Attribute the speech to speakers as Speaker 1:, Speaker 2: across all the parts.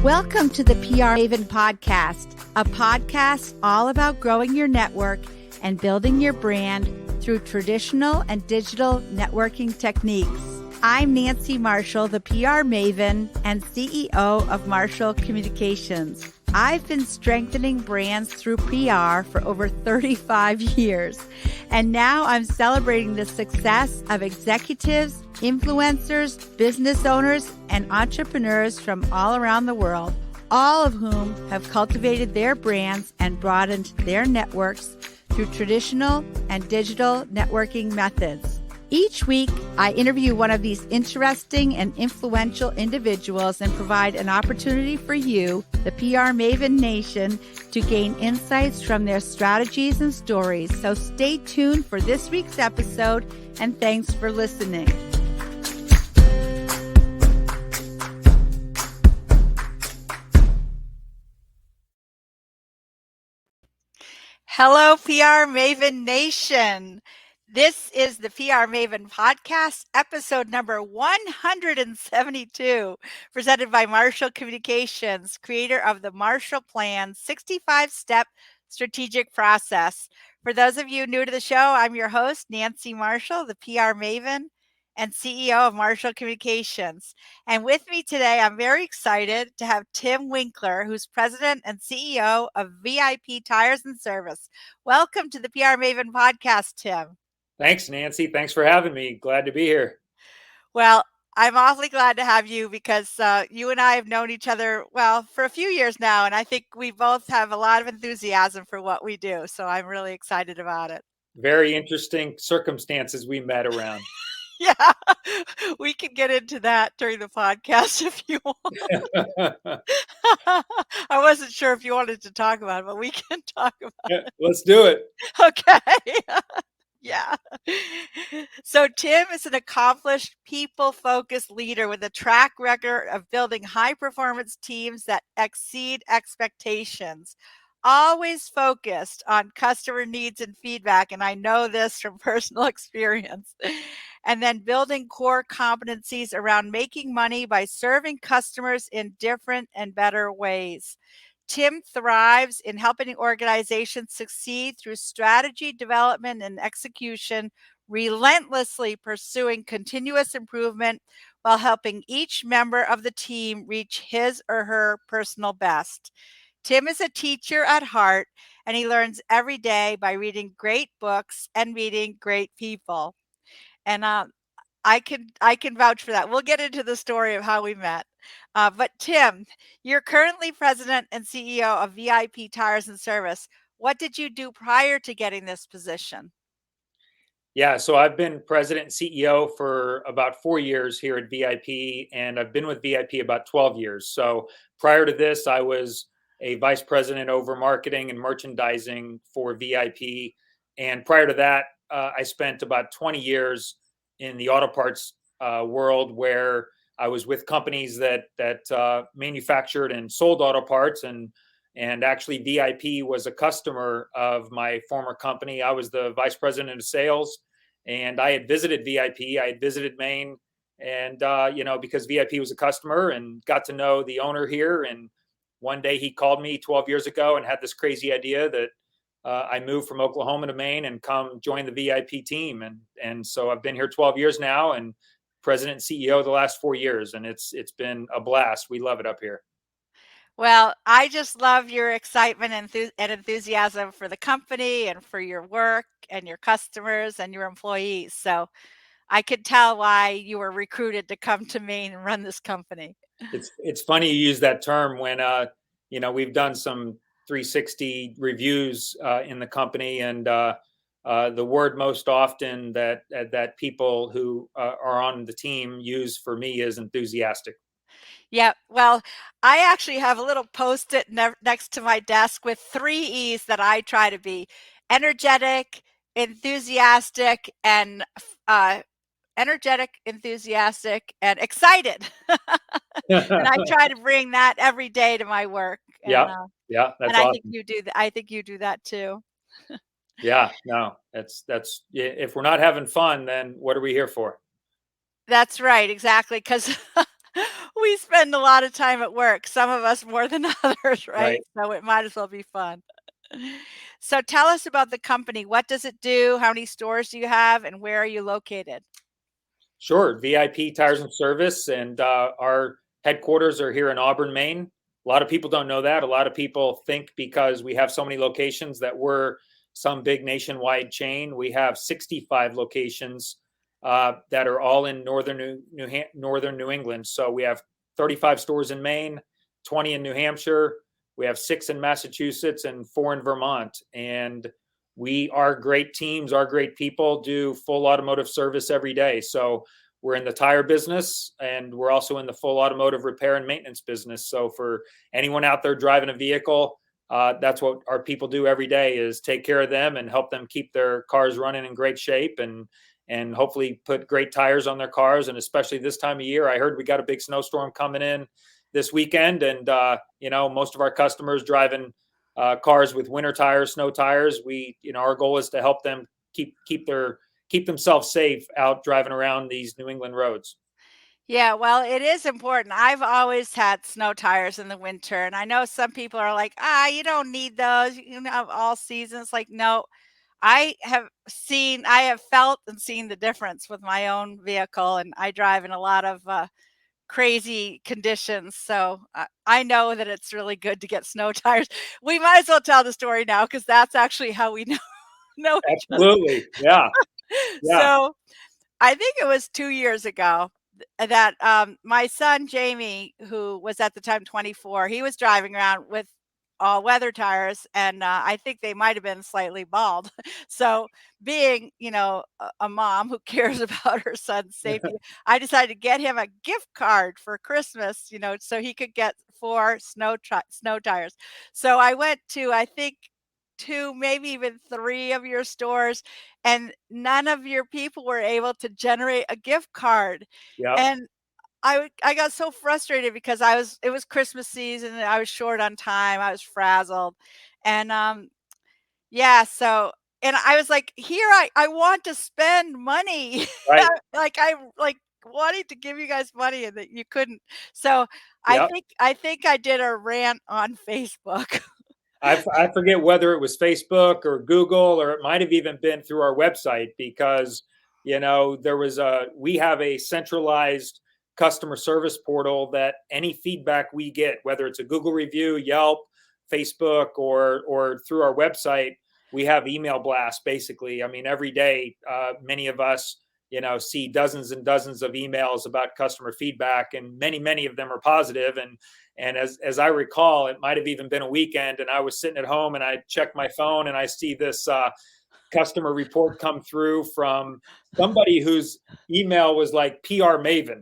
Speaker 1: Welcome to the PR Maven podcast, a podcast all about growing your network and building your brand through traditional and digital networking techniques. I'm Nancy Marshall, the PR Maven and CEO of Marshall Communications. I've been strengthening brands through PR for over 35 years, and now I'm celebrating the success of executives, influencers, business owners, and entrepreneurs from all around the world, all of whom have cultivated their brands and broadened their networks through traditional and digital networking methods. Each week, I interview one of these interesting and influential individuals and provide an opportunity for you, the PR Maven Nation, to gain insights from their strategies and stories. So stay tuned for this week's episode, and thanks for listening. Hello, PR Maven Nation. This is the PR Maven podcast, episode number 172, presented by Marshall Communications, creator of the Marshall Plan 65-step strategic process. For those of you new to the show, I'm your host, Nancy Marshall, the PR Maven and CEO of Marshall Communications. And with me today, I'm very excited to have Tim Winkeler, who's president and CEO of VIP Tires and Service. Welcome to the PR Maven podcast, Tim.
Speaker 2: Thanks, Nancy. Thanks for having me. Glad to be here.
Speaker 1: Well, I'm awfully glad to have you because you and I have known each other, well, for a few years now, and I think we both have a lot of enthusiasm for what we do. So I'm really excited about it.
Speaker 2: Very interesting circumstances we met around.
Speaker 1: Yeah, we can get into that during the podcast if you want. I wasn't sure if you wanted to talk about it, but we can talk about it.
Speaker 2: Let's do it.
Speaker 1: Okay. Yeah. So Tim is an accomplished, people-focused leader with a track record of building high-performance teams that exceed expectations, always focused on customer needs and feedback, and I know this from personal experience, and then building core competencies around making money by serving customers in different and better ways. Tim thrives in helping organizations succeed through strategy development and execution, relentlessly pursuing continuous improvement while helping each member of the team reach his or her personal best. Tim is a teacher at heart, and he learns every day by reading great books and meeting great people. And I can vouch for that. We'll get into the story of how we met. But Tim, you're currently president and CEO of VIP Tires and Service. What did you do prior to getting this position?
Speaker 2: Yeah, so I've been president and CEO for about 4 years here at VIP, and I've been with VIP about 12 years. So prior to this, I was a vice president over marketing and merchandising for VIP. And prior to that, I spent about 20 years in the auto parts world, where I was with companies that manufactured and sold auto parts, and actually VIP was a customer of my former company. I was the vice president of sales, and I had visited VIP. I had visited Maine, and because VIP was a customer, and got to know the owner here. And one day he called me 12 years ago and had this crazy idea that I moved from Oklahoma to Maine and come join the VIP team. And so I've been here 12 years now, and president and CEO the last 4 years. And it's been a blast. We love it up here.
Speaker 1: Well, I just love your excitement and enthusiasm for the company and for your work and your customers and your employees. So I could tell why you were recruited to come to Maine and run this company.
Speaker 2: It's funny you use that term when, we've done some 360 reviews in the company, and the word most often that people who are on the team use for me is enthusiastic.
Speaker 1: Yeah, well, I actually have a little post-it next to my desk with 3 E's that I try to be: energetic, enthusiastic, and excited. And I try to bring that every day to my work. And,
Speaker 2: yeah, that's
Speaker 1: and
Speaker 2: awesome.
Speaker 1: I think you do that too.
Speaker 2: Yeah, no, that's if we're not having fun, then what are we here for?
Speaker 1: That's right, exactly. Because We spend a lot of time at work, some of us more than others, right?
Speaker 2: Right.
Speaker 1: So it might as well be fun. So tell us about the company. What does it do? How many stores do you have? And where are you located?
Speaker 2: Sure. VIP Tires and Service, and our headquarters are here in Auburn, Maine. A lot of people don't know that. A lot of people think because we have so many locations that we're some big nationwide chain. We have 65 locations that are all in northern New England. So we have 35 stores in Maine, 20 in New Hampshire. We have 6 in Massachusetts and 4 in Vermont. And we our great teams, our great people do full automotive service every day. So we're in the tire business, and we're also in the full automotive repair and maintenance business. So for anyone out there driving a vehicle, that's what our people do every day, is take care of them and help them keep their cars running in great shape, and hopefully put great tires on their cars. And especially this time of year, I heard we got a big snowstorm coming in this weekend, and most of our customers driving cars with winter tires, snow tires. Our goal is to help them keep themselves safe out driving around these New England roads.
Speaker 1: Yeah, well, it is important. I've always had snow tires in the winter, and I know some people are like, "Ah, you don't need those, you can have all seasons." Like, no, I have felt and seen the difference with my own vehicle, and I drive in a lot of crazy conditions. So I know that it's really good to get snow tires. We might as well tell the story now because that's actually how we know, know each other.
Speaker 2: Absolutely. Yeah. Yeah.
Speaker 1: So I think it was 2 years ago that, my son Jamie, who was at the time 24, he was driving around with all-weather tires, and, I think they might have been slightly bald. So, being, a mom who cares about her son's safety, I decided to get him a gift card for Christmas, so he could get 4 snow tires. So, I went to, I think, 2, maybe even 3 of your stores, and none of your people were able to generate a gift card.
Speaker 2: Yep.
Speaker 1: And I got so frustrated because it was Christmas season and I was short on time. I was frazzled. And yeah, so and I was like, "Here I want to spend money."
Speaker 2: Right.
Speaker 1: Like I like wanting to give you guys money and that you couldn't. So
Speaker 2: Yep.
Speaker 1: I think I did a rant on Facebook.
Speaker 2: I forget whether it was Facebook or Google, or it might have even been through our website, because we have a centralized customer service portal that any feedback we get, whether it's a Google review, Yelp, Facebook, or through our website, we have email blasts. Basically, I mean, every day, many of us see dozens and dozens of emails about customer feedback, and many of them are positive. And as I recall, it might have even been a weekend, and I was sitting at home and I checked my phone and I see this customer report come through from somebody whose email was like PR Maven.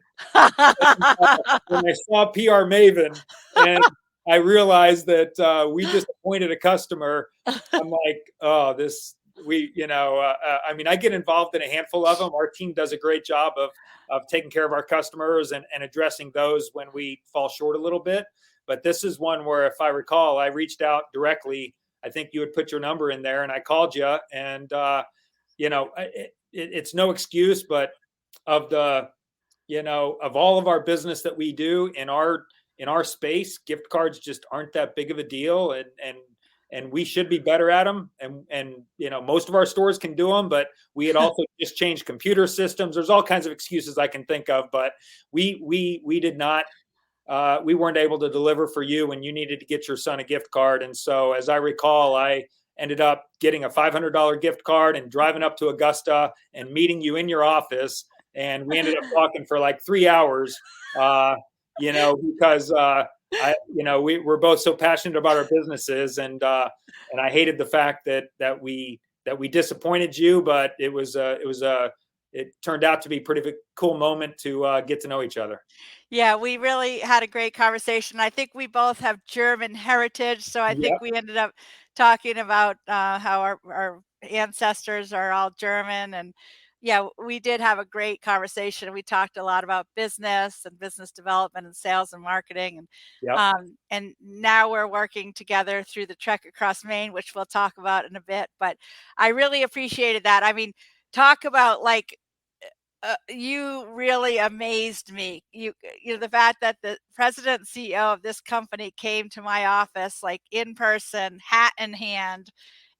Speaker 2: When I saw PR Maven and I realized that we disappointed a customer, I'm like, oh, I mean, I get involved in a handful of them. Our team does a great job of taking care of our customers and addressing those when we fall short a little bit. But this is one where, if I recall, I reached out directly. I think you had put your number in there, and I called you. And it's no excuse, but of the of all of our business that we do in our space, gift cards just aren't that big of a deal, and we should be better at them. And most of our stores can do them, but we had also just changed computer systems. There's all kinds of excuses I can think of, but we did not. We weren't able to deliver for you when you needed to get your son a gift card. And so, as I recall, I ended up getting a $500 gift card and driving up to Augusta and meeting you in your office. And we ended up talking for like 3 hours, because we're both so passionate about our businesses, and I hated the fact that we disappointed you, but it turned out to be pretty cool moment to get to know each other.
Speaker 1: Yeah, we really had a great conversation. I think we both have German heritage, so I think
Speaker 2: Yep.
Speaker 1: we ended up talking about how our ancestors are all German. And yeah, we did have a great conversation. We talked a lot about business and business development and sales and marketing.
Speaker 2: Yep.
Speaker 1: And now we're working together through the Trek Across Maine, which we'll talk about in a bit. But I really appreciated that. I mean, talk about like You really amazed me. The fact that the president and CEO of this company came to my office, like in person, hat in hand,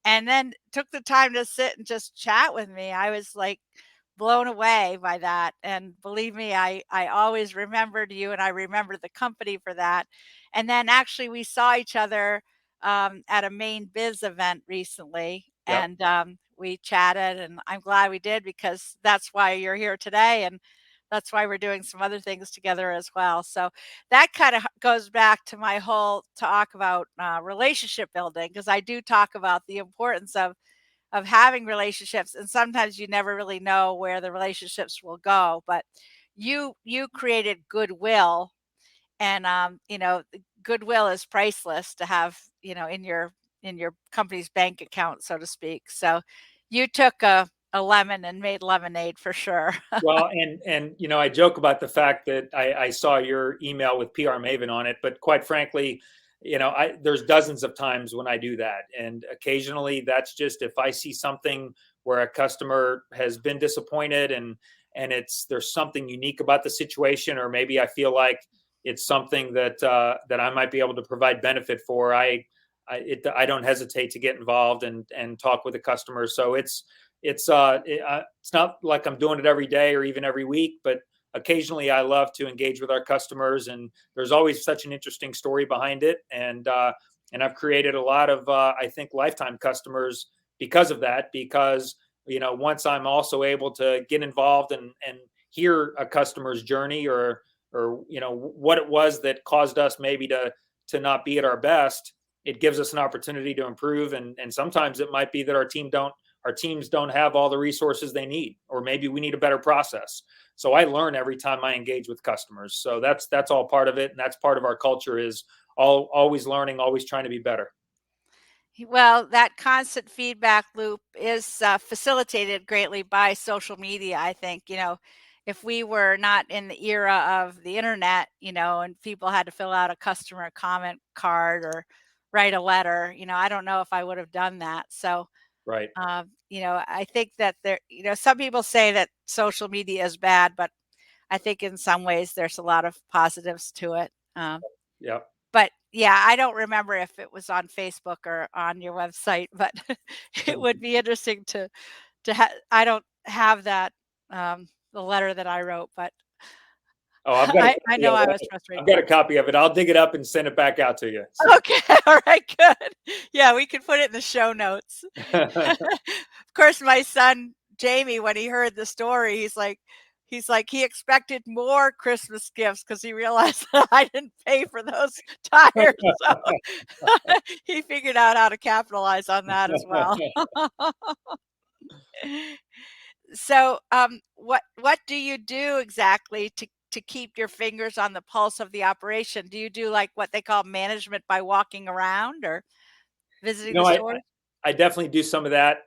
Speaker 1: and then took the time to sit and just chat with me. I was like blown away by that. And believe me, I always remembered you and I remember the company for that. And then actually, we saw each other at a Maine Biz event recently,
Speaker 2: Yep.
Speaker 1: and we chatted. And I'm glad we did because that's why you're here today. And that's why we're doing some other things together as well. So that kind of goes back to my whole talk about relationship building, because I do talk about the importance of having relationships, and sometimes you never really know where the relationships will go. But you created goodwill, and goodwill is priceless to have, in your company's bank account, so to speak. So you took a lemon and made lemonade for sure.
Speaker 2: Well, and I joke about the fact that I saw your email with PR Maven on it, but quite frankly, there's dozens of times when I do that, and occasionally that's just if I see something where a customer has been disappointed, and there's something unique about the situation, or maybe I feel like it's something that I might be able to provide benefit for. I don't hesitate to get involved and talk with the customer. So it's not like I'm doing it every day or even every week, but occasionally I love to engage with our customers, and there's always such an interesting story behind it. And I've created a lot of I think lifetime customers because of that. Because once I'm also able to get involved and hear a customer's journey, or what it was that caused us maybe to not be at our best, it gives us an opportunity to improve. And sometimes it might be that our teams don't have all the resources they need, or maybe we need a better process. So I learn every time I engage with customers. So that's all part of it, and that's part of our culture, is always learning, always trying to be better.
Speaker 1: Well, that constant feedback loop is facilitated greatly by social media, I think. If we were not in the era of the internet, and people had to fill out a customer comment card or write a letter, I don't know if I would have done that. So,
Speaker 2: Right.
Speaker 1: I think that some people say that social media is bad, but I think in some ways there's a lot of positives to it.
Speaker 2: Yeah.
Speaker 1: But yeah, I don't remember if it was on Facebook or on your website, but it would be interesting I don't have that, the letter that I wrote, but
Speaker 2: Oh, I've got a
Speaker 1: I
Speaker 2: copy
Speaker 1: know
Speaker 2: of
Speaker 1: I was
Speaker 2: it. I've
Speaker 1: frustrated.
Speaker 2: got a copy of it. I'll dig it up and send it back out to you. So.
Speaker 1: Okay, all right, good. Yeah, we can put it in the show notes. Of course, my son Jamie, when he heard the story, he's like he expected more Christmas gifts because he realized that I didn't pay for those tires. So he figured out how to capitalize on that as well. So, what do you do exactly to keep your fingers on the pulse of the operation? Do you do like what they call management by walking around or
Speaker 2: You
Speaker 1: visiting
Speaker 2: know,
Speaker 1: the
Speaker 2: I
Speaker 1: stores?
Speaker 2: I definitely do some of that.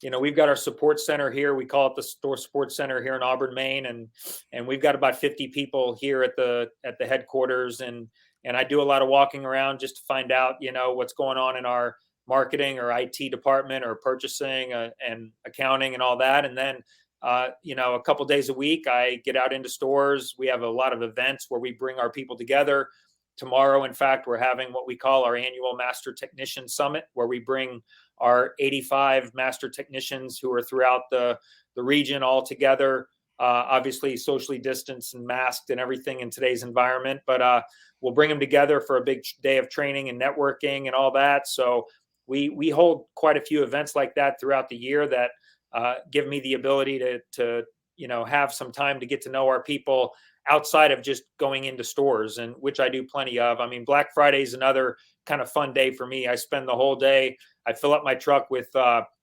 Speaker 2: We've got our support center here. We call it the Store Support Center here in Auburn, Maine, and we've got about 50 people here at the headquarters, and I do a lot of walking around just to find out, what's going on in our marketing or IT department or purchasing and accounting and all that. And then, a couple days a week, I get out into stores. We have a lot of events where we bring our people together. Tomorrow, in fact, we're having what we call our annual Master Technician Summit, where we bring our 85 master technicians who are throughout the region all together, obviously socially distanced and masked and everything in today's environment. But we'll bring them together for a big day of training and networking and all that. So we hold quite a few events like that throughout the year that give me the ability to have some time to get to know our people outside of just going into stores, and which I do plenty of. I mean, Black Friday is another kind of fun day for me. I spend the whole day. I fill up my truck with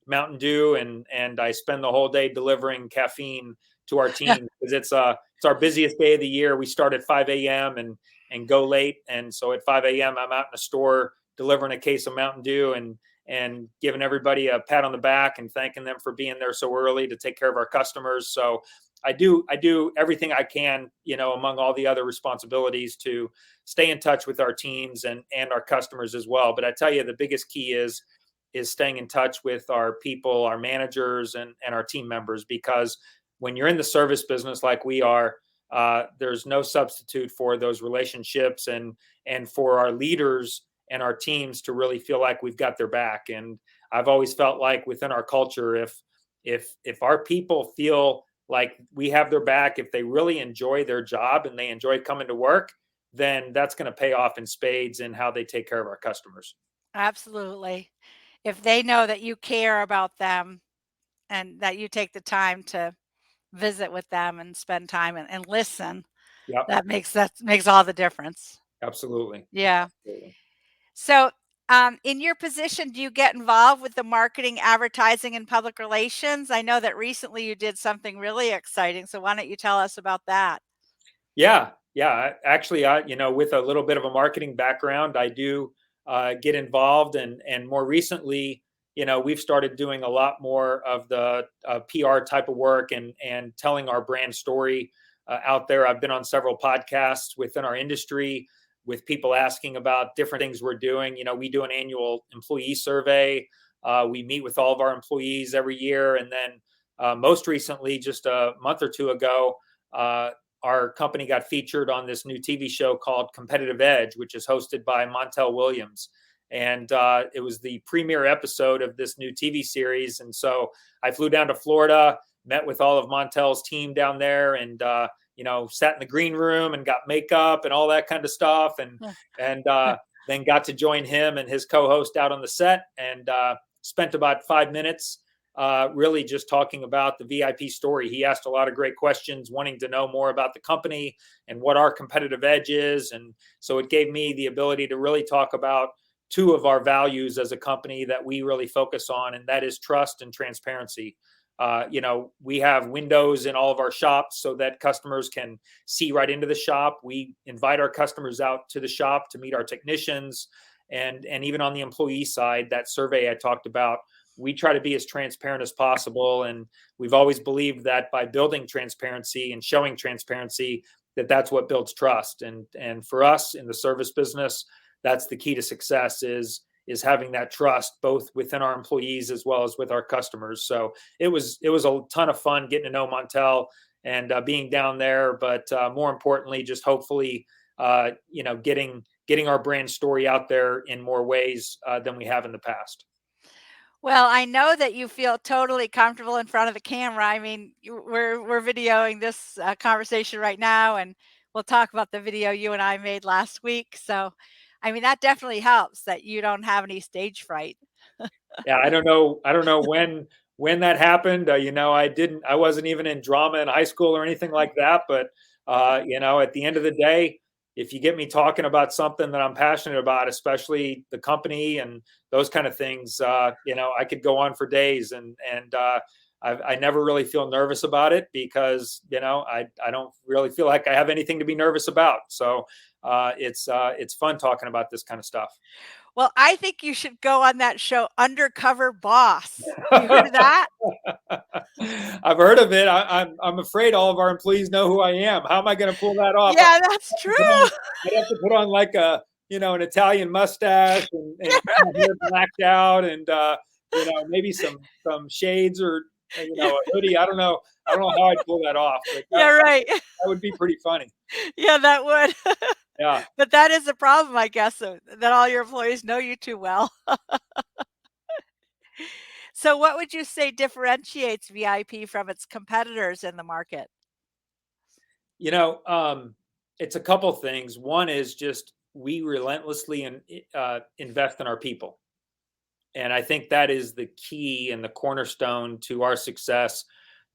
Speaker 2: Mountain Dew, and I spend the whole day delivering caffeine to our team, because it's our busiest day of the year. We start at 5 a.m. and go late, and so at 5 a.m. I'm out in the store delivering a case of Mountain Dew and giving everybody a pat on the back and thanking them for being there so early to take care of our customers. So I do everything I can, among all the other responsibilities, to stay in touch with our teams and our customers as well. But I tell you, the biggest key is staying in touch with our people, our managers, and our team members, because when you're in the service business like we are, there's no substitute for those relationships and for our leaders and our teams to really feel like we've got their back. And I've always felt like within our culture, if our people feel like we have their back, if they really enjoy their job and they enjoy coming to work, then that's going to pay off in spades in how they take care of our customers.
Speaker 1: Absolutely. If they know that you care about them and that you take the time to visit with them and spend time and listen,
Speaker 2: Yep,
Speaker 1: that makes all the difference.
Speaker 2: absolutely.
Speaker 1: Yeah.
Speaker 2: Absolutely.
Speaker 1: So, in your position, do you get involved with the marketing, advertising, and public relations? I know that recently you did something really exciting. So why don't you tell us about that?
Speaker 2: Yeah, yeah. Actually, with a little bit of a marketing background, I do get involved, and more recently, we've started doing a lot more of the PR type of work and telling our brand story out there. I've been on several podcasts within our industry with people asking about different things we're doing. We do an annual employee survey. We meet with all of our employees every year, and then most recently, just a month or two ago. Our company got featured on this new TV show called Competitive Edge, which is hosted by Montel Williams. And it was the premiere episode of this new TV series. And so I flew down to Florida, met with all of Montel's team down there, and sat in the green room and got makeup and all that kind of stuff, and then got to join him and his co-host out on the set, and spent about 5 minutes really just talking about the VIP story. He asked a lot of great questions, wanting to know more about the company and what our competitive edge is. And so it gave me the ability to really talk about two of our values as a company that we really focus on, and that is trust and transparency. We have windows in all of our shops so that customers can see right into the shop. We invite our customers out to the shop to meet our technicians. And even on the employee side, that survey I talked about, we try to be as transparent as possible. And we've always believed that by building transparency and showing transparency, that's what builds trust. And for us in the service business, that's the key to success is having that trust both within our employees as well as with our customers. So it was a ton of fun getting to know Montel and being down there, but more importantly, just hopefully getting our brand story out there in more ways than we have in the past.
Speaker 1: Well, I know that you feel totally comfortable in front of the camera. I mean, we're videoing this conversation right now, and we'll talk about the video you and I made last week. So, I mean, that definitely helps that you don't have any stage fright.
Speaker 2: Yeah, I don't know when that happened. I wasn't even in drama in high school or anything like that. But at the end of the day, if you get me talking about something that I'm passionate about, especially the company and those kind of things, I could go on for days, and I never really feel nervous about it because I don't really feel like I have anything to be nervous about. So it's fun talking about this kind of stuff.
Speaker 1: Well, I think you should go on that show, Undercover Boss. Have you heard of that?
Speaker 2: I've heard of it. I'm afraid all of our employees know who I am. How am I going to pull that off?
Speaker 1: Yeah, that's true.
Speaker 2: I'd have to put on like an Italian mustache and my hair blacked out, and maybe some shades or a hoodie. I don't know how I'd pull that off, but
Speaker 1: Yeah, right.
Speaker 2: that would be pretty funny.
Speaker 1: Yeah, that would.
Speaker 2: Yeah.
Speaker 1: But that is a problem, I guess, that all your employees know you too well. So what would you say differentiates VIP from its competitors in the market?
Speaker 2: You know, it's a couple things. One is just we relentlessly invest in our people. And I think that is the key and the cornerstone to our success.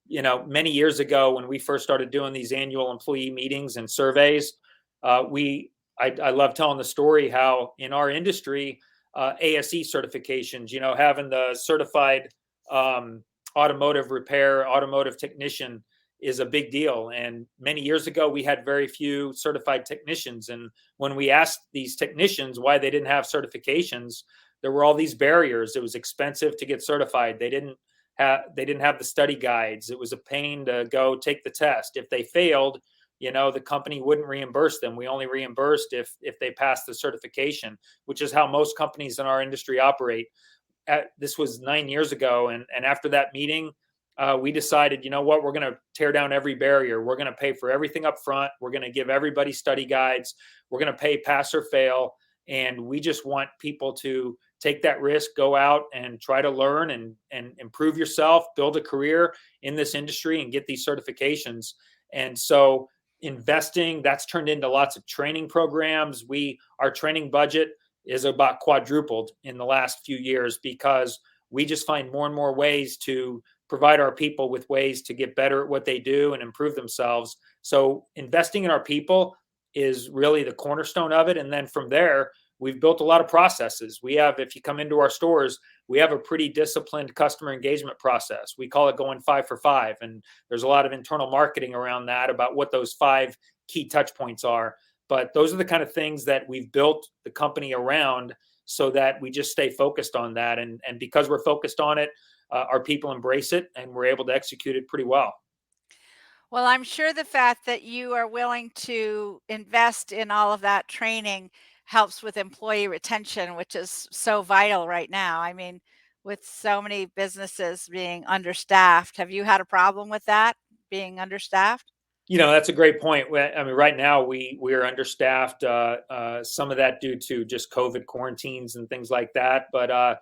Speaker 2: Many years ago when we first started doing these annual employee meetings and surveys, I love telling the story how in our industry, ASE certifications, having the certified automotive repair, automotive technician is a big deal. And many years ago, we had very few certified technicians. And when we asked these technicians why they didn't have certifications, there were all these barriers. It was expensive to get certified. They didn't have the study guides. It was a pain to go take the test. If they failed, the company wouldn't reimburse them. We only reimbursed if they passed the certification, which is how most companies in our industry operate. This was 9 years ago, and after that meeting, we decided, you know what, we're going to tear down every barrier. We're going to pay for everything up front. We're going to give everybody study guides. We're going to pay pass or fail. And we just want people to take that risk, go out and try to learn and improve yourself, build a career in this industry and get these certifications. And so investing, that's turned into lots of training programs. Our training budget is about quadrupled in the last few years because we just find more and more ways to provide our people with ways to get better at what they do and improve themselves. So investing in our people is really the cornerstone of it. And then from there, we've built a lot of processes. We have, if you come into our stores, we have a pretty disciplined customer engagement process. We call it going 5 for 5. And there's a lot of internal marketing around that about what those 5 key touch points are. But those are the kind of things that we've built the company around so that we just stay focused on that. And because we're focused on it, our people embrace it and we're able to execute it pretty well.
Speaker 1: Well, I'm sure the fact that you are willing to invest in all of that training helps with employee retention, which is so vital right now. I mean, with so many businesses being understaffed, have you had a problem with that, being understaffed?
Speaker 2: That's a great point. I mean, right now we are understaffed. Some of that due to just COVID quarantines and things like that. But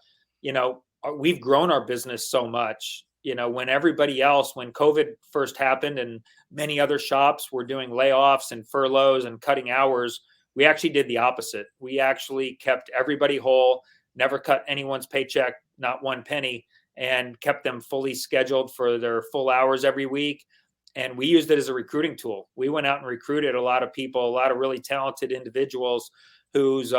Speaker 2: we've grown our business so much. When everybody else, when COVID first happened, and many other shops were doing layoffs and furloughs and cutting hours, we actually did the opposite. We actually kept everybody whole, never cut anyone's paycheck, not one penny, and kept them fully scheduled for their full hours every week. And we used it as a recruiting tool. We went out and recruited a lot of people, a lot of really talented individuals whose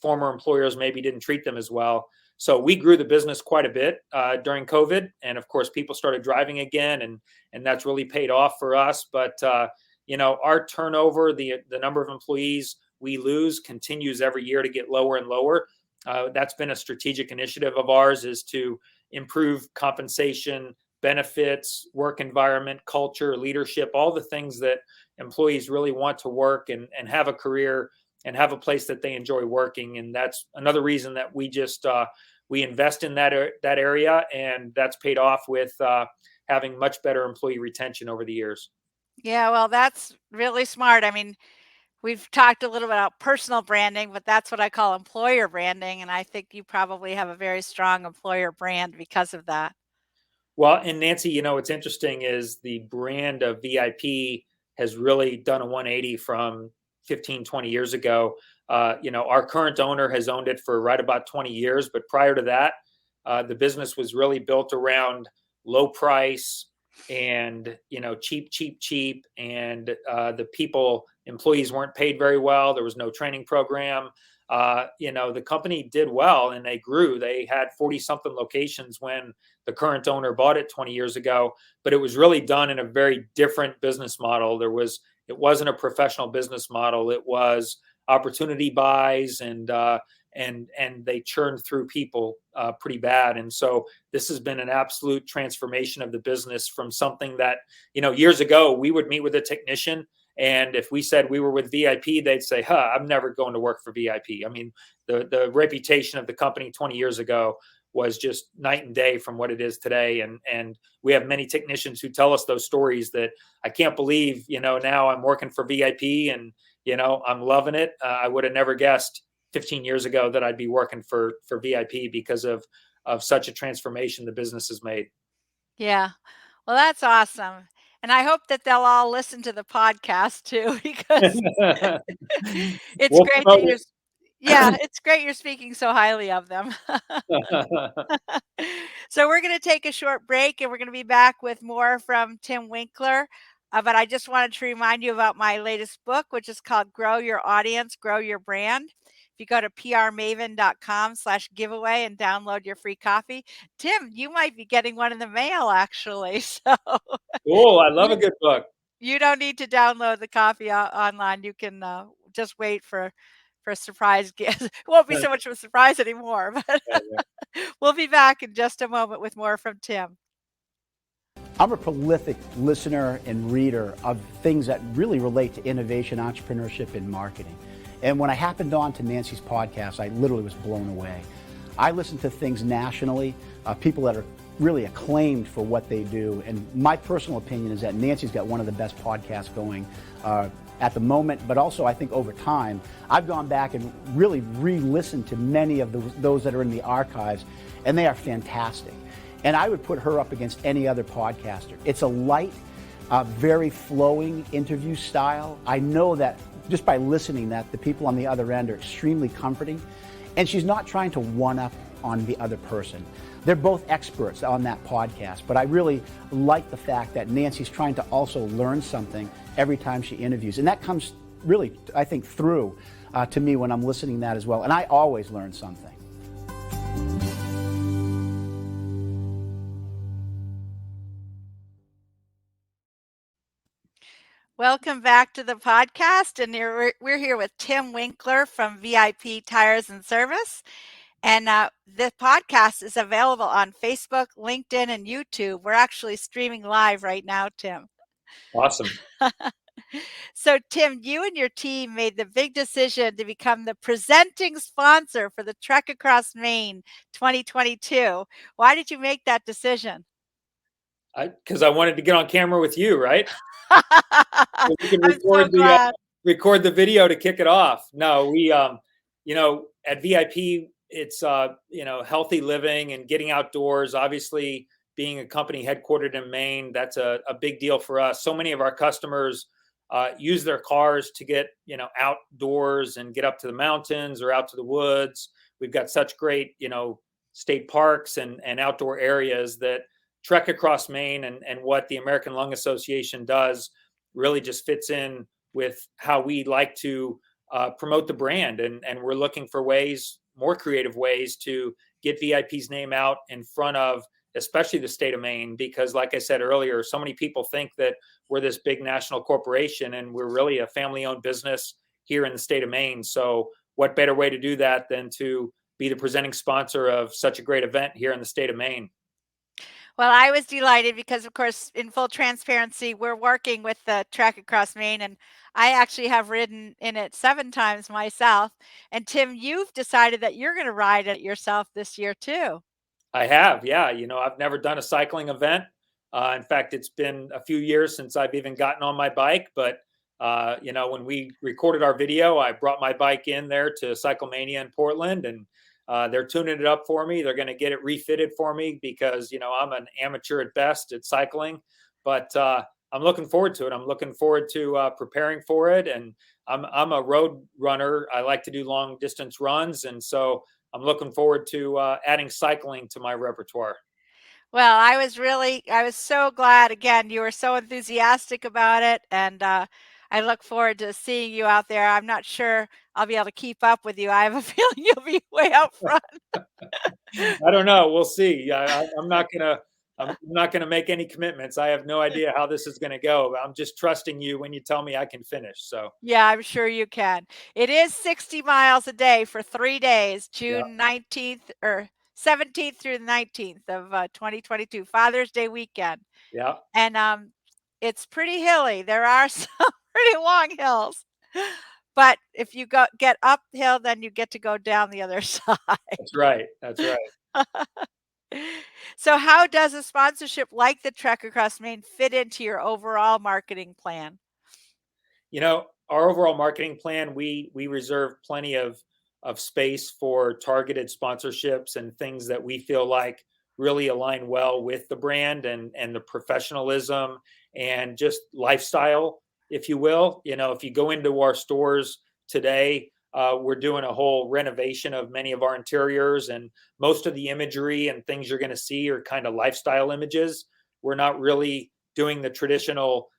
Speaker 2: former employers maybe didn't treat them as well. So we grew the business quite a bit during COVID. And of course, people started driving again, and that's really paid off for us. But, our turnover, the number of employees we lose continues every year to get lower and lower. That's been a strategic initiative of ours, is to improve compensation, benefits, work environment, culture, leadership, all the things that employees really want to work and have a career and have a place that they enjoy working. And that's another reason that we invest in that area, and that's paid off with having much better employee retention over the years.
Speaker 1: Yeah, well, that's really smart. I mean, we've talked a little bit about personal branding, but that's what I call employer branding. And I think you probably have a very strong employer brand because of that.
Speaker 2: Well, and Nancy, what's interesting is the brand of VIP has really done a 180 from 15, 20 years ago. Our current owner has owned it for right about 20 years, but prior to that, the business was really built around low price and, cheap. And the employees weren't paid very well. There was no training program. The company did well and they grew. They had 40 something locations when the current owner bought it 20 years ago, but it was really done in a very different business model. It wasn't a professional business model. It was opportunity buys and they churned through people pretty bad. And so this has been an absolute transformation of the business from something that, years ago we would meet with a technician, and if we said we were with VIP, they'd say, I'm never going to work for VIP. I mean, the reputation of the company 20 years ago was just night and day from what it is today. And we have many technicians who tell us those stories that I can't believe, now I'm working for VIP and, I'm loving it. I would have never guessed 15 years ago that I'd be working for VIP because of such a transformation the business has made.
Speaker 1: Yeah. Well, that's awesome. And I hope that they'll all listen to the podcast too, because it's
Speaker 2: We'll
Speaker 1: great that
Speaker 2: promote
Speaker 1: it's great you're speaking so highly of them.
Speaker 2: it.
Speaker 1: So we're going to take a short break and we're going to be back with more from Tim Winkler. But I just wanted to remind you about my latest book, which is called Grow Your Audience, Grow Your Brand. If you go to prmaven.com/giveaway and download your free copy, Tim, you might be getting one in the mail actually. So
Speaker 2: Cool. I love
Speaker 1: you,
Speaker 2: a good book.
Speaker 1: you don't need to download the copy online. You can just wait for a surprise gift. It won't be so much of a surprise anymore, but we'll be back in just a moment with more from Tim.
Speaker 3: I'm a prolific listener and reader of things that really relate to innovation, entrepreneurship, and marketing. And when I happened on to Nancy's podcast, I literally was blown away. I listen to things nationally, people that are really acclaimed for what they do. And my personal opinion is that Nancy's got one of the best podcasts going at the moment, but also I think over time. I've gone back and really re-listened to many of those that are in the archives, and they are fantastic. And I would put her up against any other podcaster. It's a light, very flowing interview style. I know that just by listening that the people on the other end are extremely comforting, and she's not trying to one-up on the other person. They're both experts on that podcast, but I really like the fact that Nancy's trying to also learn something every time she interviews. And that comes really, I think, through to me when I'm listening to that as well. And I always learn something.
Speaker 1: Welcome back to the podcast, and we're here with Tim Winkler from VIP Tires and Service. And the podcast is available on Facebook, LinkedIn, and YouTube. We're actually streaming live right now, Tim.
Speaker 2: Awesome.
Speaker 1: So, Tim, you and your team made the big decision to become the presenting sponsor for the Trek Across Maine 2022. Why did you make that decision?
Speaker 2: Because I wanted to get on camera with you, right? So we can
Speaker 1: I'm so glad.
Speaker 2: record the video to kick it off. No, we, at VIP, it's, healthy living and getting outdoors. Obviously, being a company headquartered in Maine, that's a big deal for us. So many of our customers use their cars to get, outdoors and get up to the mountains or out to the woods. We've got such great, state parks and outdoor areas that Trek Across Maine and what the American Lung Association does really just fits in with how we like to promote the brand. And we're looking for more creative ways to get VIP's name out in front of, especially the state of Maine, because like I said earlier, so many people think that we're this big national corporation and we're really a family-owned business here in the state of Maine. So what better way to do that than to be the presenting sponsor of such a great event here in the state of Maine?
Speaker 1: Well, I was delighted because, of course, in full transparency, we're working with the Trek Across Maine, and I actually have ridden in it 7 times myself. And Tim, you've decided that you're going to ride it yourself this year too.
Speaker 2: I have, yeah. I've never done a cycling event. In fact, it's been a few years since I've even gotten on my bike. But when we recorded our video, I brought my bike in there to Cyclemania in Portland, and they're tuning it up for me. They're going to get it refitted for me because I'm an amateur at best at cycling. But I'm looking forward to it. I'm looking forward to preparing for it. And I'm a road runner. I like to do long distance runs, and so I'm looking forward to adding cycling to my repertoire.
Speaker 1: Well, I was so glad. Again, you were so enthusiastic about it, and I look forward to seeing you out there. I'm not sure I'll be able to keep up with you. I have a feeling you'll be way out front.
Speaker 2: I don't know. We'll see. I'm not gonna make any commitments. I have no idea how this is gonna go. I'm just trusting you when you tell me I can finish. So
Speaker 1: Yeah, I'm sure you can. It is 60 miles a day for 3 days,
Speaker 2: yeah,
Speaker 1: June 19th or 17th through the 19th of 2022, Father's Day weekend.
Speaker 2: yeah,
Speaker 1: And it's pretty hilly. There are some pretty long hills. But if you get uphill, then you get to go down the other side.
Speaker 2: that's right. That's right.
Speaker 1: So how does a sponsorship like the Trek Across Maine fit into your overall marketing plan?
Speaker 2: Our overall marketing plan, we reserve plenty of space for targeted sponsorships and things that we feel like really align well with the brand and the professionalism and just lifestyle, if you will. If you go into our stores today, we're doing a whole renovation of many of our interiors, and most of the imagery and things you're going to see are kind of lifestyle images. We're not really doing the traditional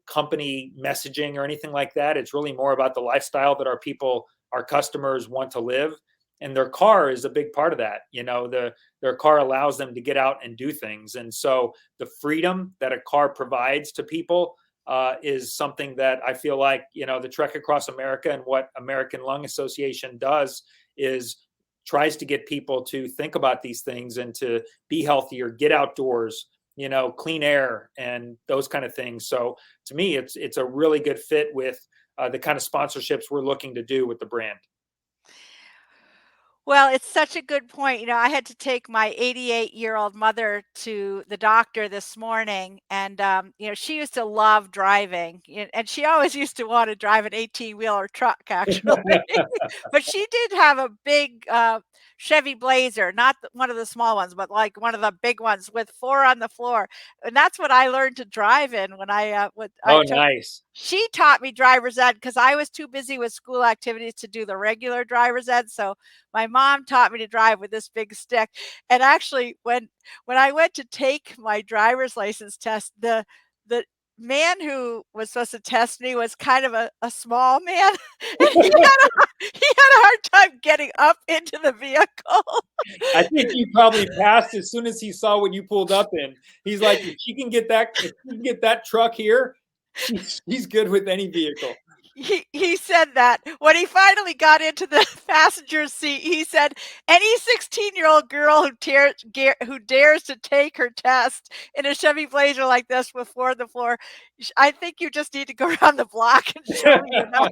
Speaker 2: company messaging or anything like that. It's really more about the lifestyle that our customers want to live. And their car is a big part of that. Their car allows them to get out and do things. And so the freedom that a car provides to people is something that I feel like, the Trek Across America and what American Lung Association does is tries to get people to think about these things and to be healthier, get outdoors, clean air and those kind of things. So to me, it's a really good fit with the kind of sponsorships we're looking to do with the brand.
Speaker 1: Well, it's such a good point. I had to take my 88-year-old mother to the doctor this morning, and she used to love driving, and she always used to want to drive an 18-wheeler truck, actually. But she did have a big Chevy Blazer, not one of the small ones, but like one of the big ones with four on the floor, and that's what I learned to drive in when I
Speaker 2: Oh,
Speaker 1: took.
Speaker 2: nice.
Speaker 1: She taught me driver's ed because I was too busy with school activities to do the regular driver's ed. So my mom taught me to drive with this big stick. And actually, when I went to take my driver's license test, the man who was supposed to test me was kind of a small man, and he had a hard time getting up into the vehicle.
Speaker 2: I think he probably passed as soon as he saw what you pulled up in. He's like, if she can get that truck here, he's good with any vehicle.
Speaker 1: He said that when he finally got into the passenger seat, he said, "Any 16-year-old girl who dares to take her test in a Chevy Blazer like this with four on the floor, I think you just need to go around the block and show me you're not."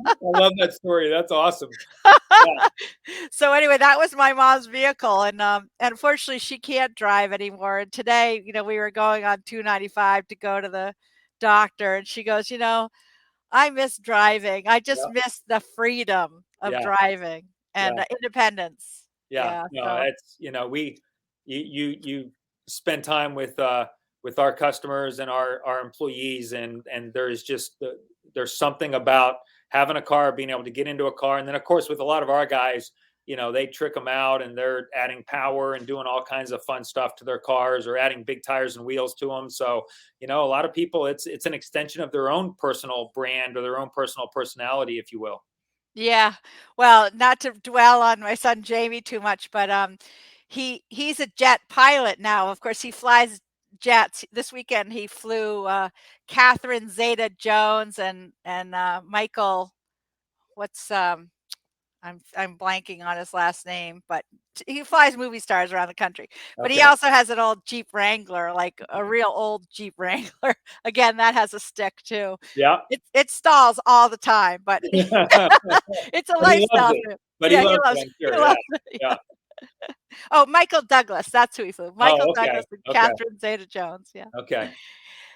Speaker 2: I love that story. That's awesome. Yeah.
Speaker 1: So anyway, that was my mom's vehicle, and unfortunately, she can't drive anymore. And today, we were going on 295 to go to the doctor, and she goes, "I miss driving. I just
Speaker 2: Yeah.
Speaker 1: miss the freedom of
Speaker 2: Yeah.
Speaker 1: driving and
Speaker 2: Yeah.
Speaker 1: independence."
Speaker 2: Yeah.
Speaker 1: Yeah,
Speaker 2: No,
Speaker 1: so
Speaker 2: it's, you spend time with our customers and our employees, and there's something about having a car, being able to get into a car. And then of course with a lot of our guys, they trick them out and they're adding power and doing all kinds of fun stuff to their cars, or adding big tires and wheels to them. So, a lot of people, it's an extension of their own personal brand or their own personal personality, if you will.
Speaker 1: yeah. Well, not to dwell on my son Jamie too much, but he's a jet pilot now. Of course, he flies jets. This weekend he flew Catherine Zeta-Jones and Michael. What's I'm blanking on his last name, but he flies movie stars around the country. But he
Speaker 2: Okay.
Speaker 1: also has an old Jeep Wrangler, like a real old Jeep Wrangler. Again, that has a stick too.
Speaker 2: Yeah.
Speaker 1: It stalls all the time, but it's a
Speaker 2: But he loves
Speaker 1: lifestyle
Speaker 2: it.
Speaker 1: for him.
Speaker 2: But he
Speaker 1: Yeah,
Speaker 2: loves it, I'm
Speaker 1: he
Speaker 2: sure. Yeah.
Speaker 1: loves it.
Speaker 2: Yeah.
Speaker 1: Yeah. Oh, Michael Douglas, that's who he flew. Michael
Speaker 2: Oh, okay.
Speaker 1: Douglas and
Speaker 2: Okay.
Speaker 1: Catherine Zeta-Jones. Yeah.
Speaker 2: Okay.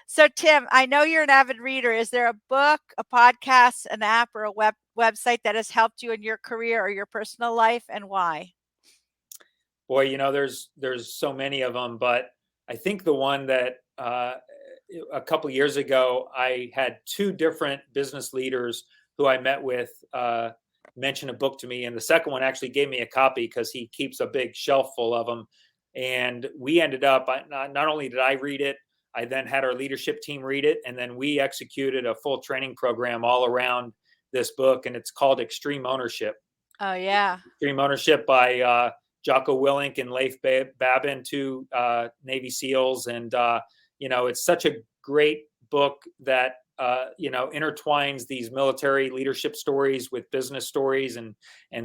Speaker 1: So, Tim, I know you're an avid reader. Is there a book, a podcast, an app, or a website that has helped you in your career or your personal life, and why?
Speaker 2: Boy, there's so many of them, but I think the one that a couple years ago I had two different business leaders who I met with mention a book to me, and the second one actually gave me a copy because he keeps a big shelf full of them. And we ended up, not only did I read it, I then had our leadership team read it, and then we executed a full training program all around this book, and it's called Extreme Ownership.
Speaker 1: Oh, yeah.
Speaker 2: Extreme Ownership by Jocko Willink and Leif Babin, two Navy SEALs. And, it's such a great book that, intertwines these military leadership stories with business stories and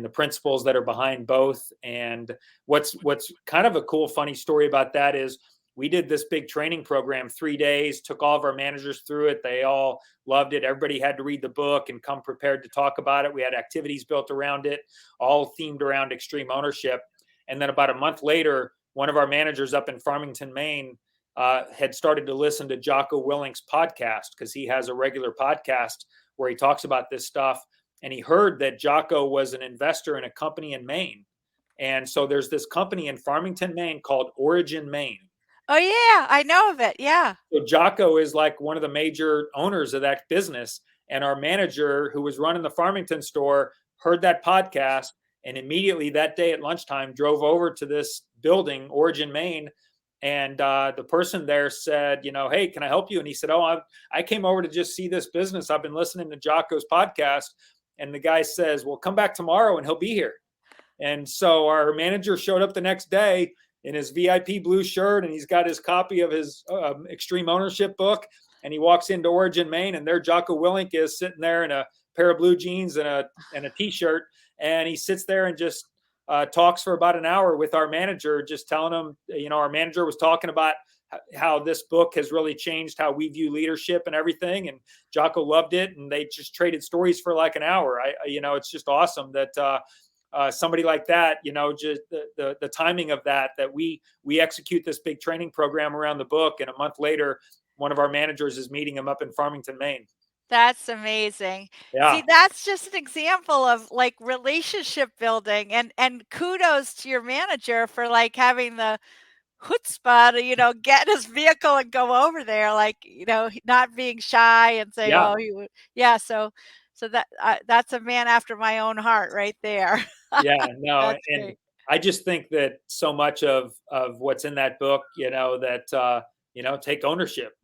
Speaker 2: the principles that are behind both. And what's kind of a cool, funny story about that is we did this big training program, 3 days, took all of our managers through it. They all loved it. Everybody had to read the book and come prepared to talk about it. We had activities built around it, all themed around extreme ownership. And then about a month later, one of our managers up in Farmington, Maine, had started to listen to Jocko Willink's podcast, because he has a regular podcast where he talks about this stuff. And he heard that Jocko was an investor in a company in Maine. And so there's this company in Farmington, Maine called Origin Maine.
Speaker 1: Oh, yeah, I know of it. Yeah.
Speaker 2: So Jocko is like one of the major owners of that business. And our manager, who was running the Farmington store, heard that podcast, and immediately that day at lunchtime drove over to this building, Origin Maine. And the person there said, "Hey, can I help you?" And he said, "Oh, I came over to just see this business. I've been listening to Jocko's podcast." And the guy says, "Well, come back tomorrow and he'll be here." And so our manager showed up the next day in his VIP blue shirt, and he's got his copy of his Extreme Ownership book. And he walks into Origin, Maine, and there Jocko Willink is sitting there in a pair of blue jeans and a t-shirt. And he sits there and just talks for about an hour with our manager, just telling him, our manager was talking about how this book has really changed how we view leadership and everything. And Jocko loved it, and they just traded stories for like an hour. It's just awesome that somebody like that, just the timing of that we execute this big training program around the book, and a month later, one of our managers is meeting him up in Farmington, Maine.
Speaker 1: That's amazing.
Speaker 2: Yeah.
Speaker 1: See, that's just an example of like relationship building, and kudos to your manager for like having the chutzpah to, get in his vehicle and go over there, like, not being shy and saying,
Speaker 2: Yeah.
Speaker 1: "Oh, he would." Yeah, so that's a man after my own heart right there.
Speaker 2: Yeah, no,
Speaker 1: That's
Speaker 2: and
Speaker 1: great.
Speaker 2: I just think that so much of what's in that book, that take ownership,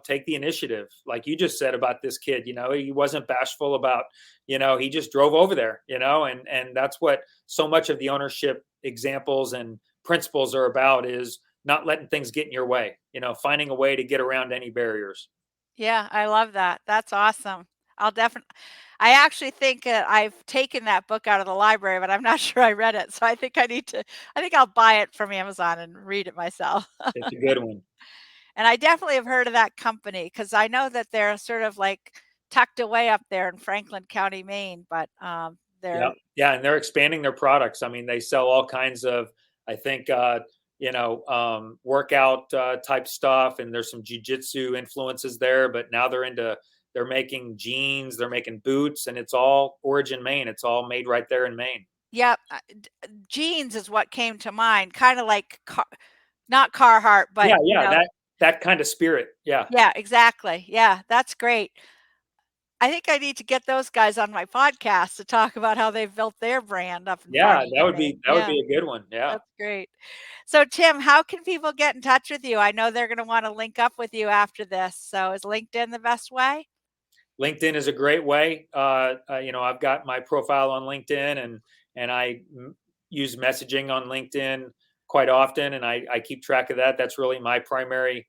Speaker 2: take the initiative. Like you just said about this kid, he wasn't bashful about, he just drove over there, and that's what so much of the ownership examples and principles are about, is not letting things get in your way, finding a way to get around any barriers.
Speaker 1: Yeah, I love that. That's awesome. I actually think I've taken that book out of the library, but I'm not sure I read it. So I think I'll buy it from Amazon and read it myself.
Speaker 2: It's a good one.
Speaker 1: And I definitely have heard of that company because I know that they're sort of like tucked away up there in Franklin County, Maine, but
Speaker 2: Yeah,
Speaker 1: they're,
Speaker 2: yeah, and they're expanding their products. I mean, they sell all kinds of, I think, workout type stuff, and there's some jujitsu influences there. But now they're making jeans, they're making boots, and it's all origin Maine. It's all made right there in Maine.
Speaker 1: yeah, jeans is what came to mind, kind of like not Carhartt, but
Speaker 2: Yeah, yeah, that kind of spirit. Yeah,
Speaker 1: yeah, exactly. Yeah, that's great. I think I need to get those guys on my podcast to talk about how they've built their brand up in
Speaker 2: yeah, that
Speaker 1: Farmington,
Speaker 2: would be
Speaker 1: Maine.
Speaker 2: that would
Speaker 1: Yeah,
Speaker 2: be a good one. Yeah.
Speaker 1: that's great. So, Tim, how can people get in touch with you? I know they're going to want to link up with you after this. So, is LinkedIn the best way?
Speaker 2: LinkedIn is a great way. I've got my profile on LinkedIn, and I use messaging on LinkedIn quite often, and I keep track of that. That's really my primary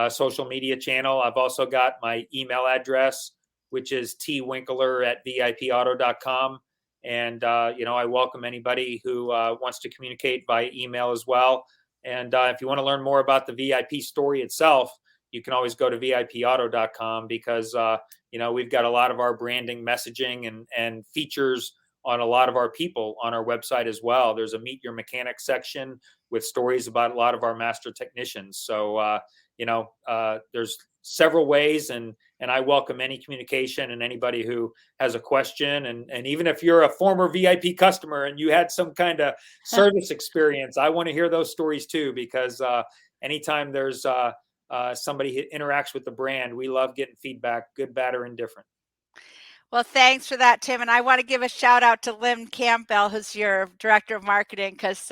Speaker 2: social media channel. I've also got my email address, which is twinkler@vipauto.com. And I welcome anybody who wants to communicate via email as well. And if you want to learn more about the VIP story itself, you can always go to vipauto.com, because we've got a lot of our branding, messaging, and features on a lot of our people on our website as well. There's a Meet Your Mechanic section with stories about a lot of our master technicians. So there's several ways, and I welcome any communication and anybody who has a question. And even if you're a former VIP customer and you had some kind of service experience, I want to hear those stories too, because anytime there's somebody who interacts with the brand, we love getting feedback, good, bad, or indifferent.
Speaker 1: Well, thanks for that, Tim. And I want to give a shout out to Lynn Campbell, who's your director of marketing, because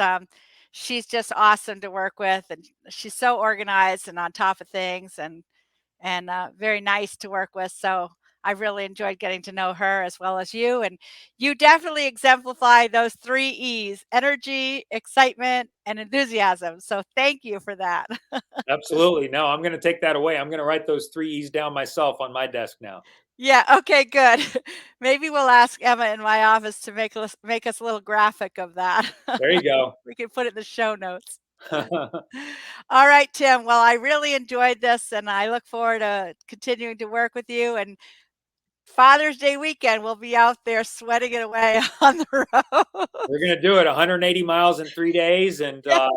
Speaker 1: she's just awesome to work with, and she's so organized and on top of things, and very nice to work with. So I really enjoyed getting to know her as well as you. And you definitely exemplify those 3 E's: energy, excitement, and enthusiasm. So thank you for that.
Speaker 2: Absolutely. No, I'm going to take that away. I'm going to write those 3 E's down myself on my desk now.
Speaker 1: Yeah, okay, good. Maybe we'll ask Emma in my office to make us a little graphic of that.
Speaker 2: There you go.
Speaker 1: We can put it in the show notes. All right, Tim. Well, I really enjoyed this, and I look forward to continuing to work with you. And Father's Day weekend, we'll be out there sweating it away on the road.
Speaker 2: We're going to do it 180 miles in 3 days. And
Speaker 1: Yeah.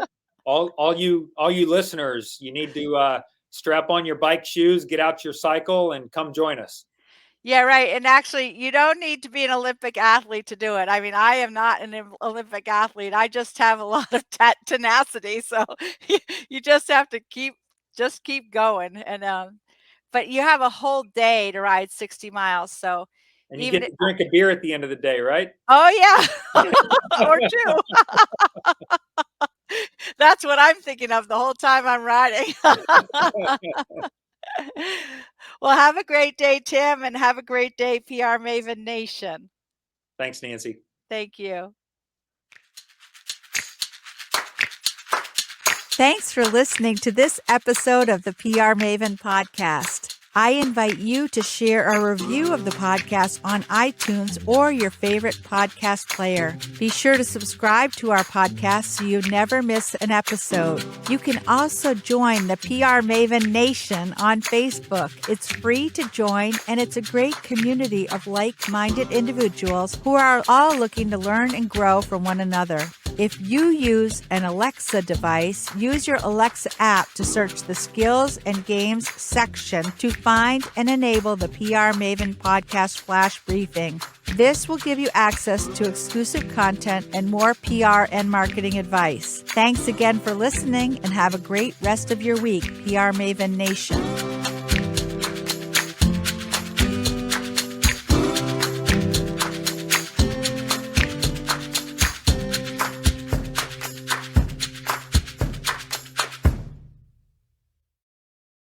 Speaker 2: all you listeners, you need to strap on your bike shoes, get out your cycle, and come join us.
Speaker 1: Yeah, right. And actually, you don't need to be an Olympic athlete to do it. I mean, I am not an Olympic athlete. I just have a lot of tenacity. So you just have to keep going. And but you have a whole day to ride 60 miles. So
Speaker 2: And you
Speaker 1: even
Speaker 2: get to drink a beer at the end of the day, right?
Speaker 1: oh yeah, or two. That's what I'm thinking of the whole time I'm riding. Well, have a great day, Tim, and have a great day, PR Maven Nation.
Speaker 2: Thanks, Nancy.
Speaker 1: Thank you. Thanks for listening to this episode of the PR Maven podcast. I invite you to share a review of the podcast on iTunes or your favorite podcast player. Be sure to subscribe to our podcast so you never miss an episode. You can also join the PR Maven Nation on Facebook. It's free to join, and it's a great community of like-minded individuals who are all looking to learn and grow from one another. If you use an Alexa device, use your Alexa app to search the skills and games section to find and enable the PR Maven podcast flash briefing. This will give you access to exclusive content and more PR and marketing advice. Thanks again for listening, and have a great rest of your week, PR Maven Nation.